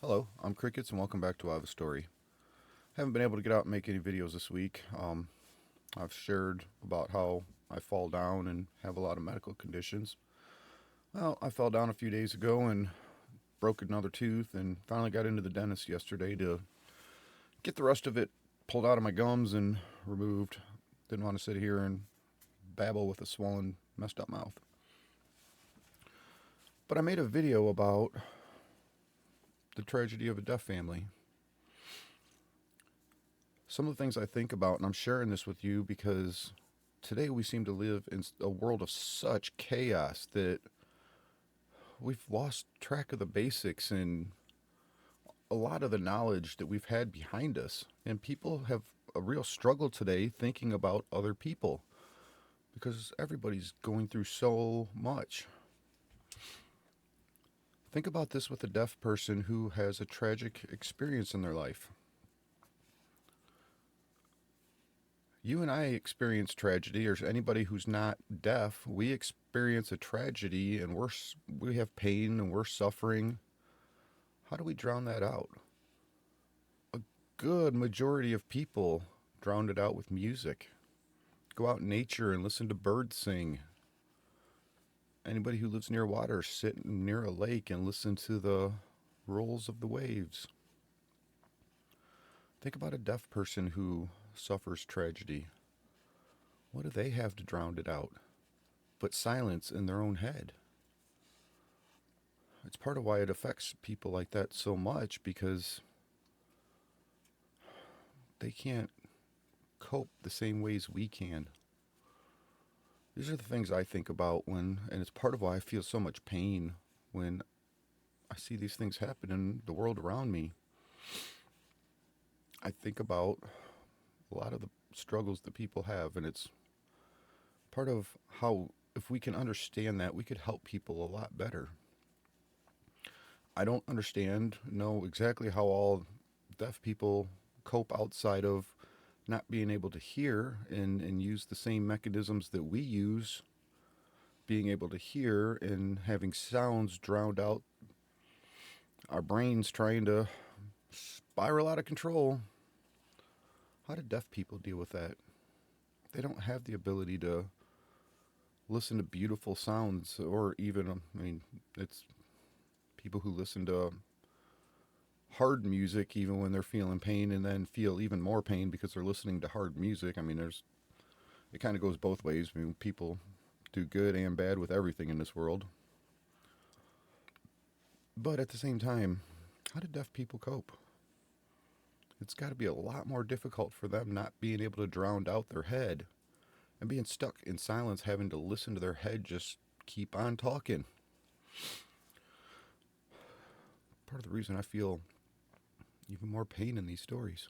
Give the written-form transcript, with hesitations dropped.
Hello, I'm Crickets and welcome back to I Have a Story. Haven't been able to get out and make any videos this week. I've shared about how I fall down and have a lot of medical conditions. Well, I fell down a few days ago and broke another tooth and finally got into the dentist yesterday to get the rest of it pulled out of my gums and removed. Didn't want to sit here and babble with a swollen, messed up mouth. But I made a video about the tragedy of a deaf family. Some of the things I think about, and I'm sharing this with you because today we seem to live in a world of such chaos that we've lost track of the basics and a lot of the knowledge that we've had behind us. And people have a real struggle today thinking about other people because everybody's going through so much. Think about this with a deaf person who has a tragic experience in their life. You and I experience tragedy, or anybody who's not deaf, we experience a tragedy and we have pain and we're suffering. How do we drown that out? A good majority of people drown it out with music. Go out in nature and listen to birds sing. Anybody who lives near water, sit near a lake and listen to the rolls of the waves. Think about a deaf person who suffers tragedy. What do they have to drown it out but silence in their own head? It's part of why it affects people like that so much, because they can't cope the same ways we can. These are the things I think about and it's part of why I feel so much pain when I see these things happen in the world around me. I think about a lot of the struggles that people have, and it's part of how, if we can understand that, we could help people a lot better. I don't know exactly how all deaf people cope outside of not being able to hear and use the same mechanisms that we use, being able to hear and having sounds drowned out, our brains trying to spiral out of control. How do deaf people deal with that? They don't have the ability to listen to beautiful sounds, or even, it's people who listen to hard music even when they're feeling pain and then feel even more pain because they're listening to hard music. It kind of goes both ways. People do good and bad with everything in this world. But at the same time, how do deaf people cope? It's got to be a lot more difficult for them not being able to drown out their head and being stuck in silence, having to listen to their head just keep on talking. Part of the reason I feel even more pain in these stories.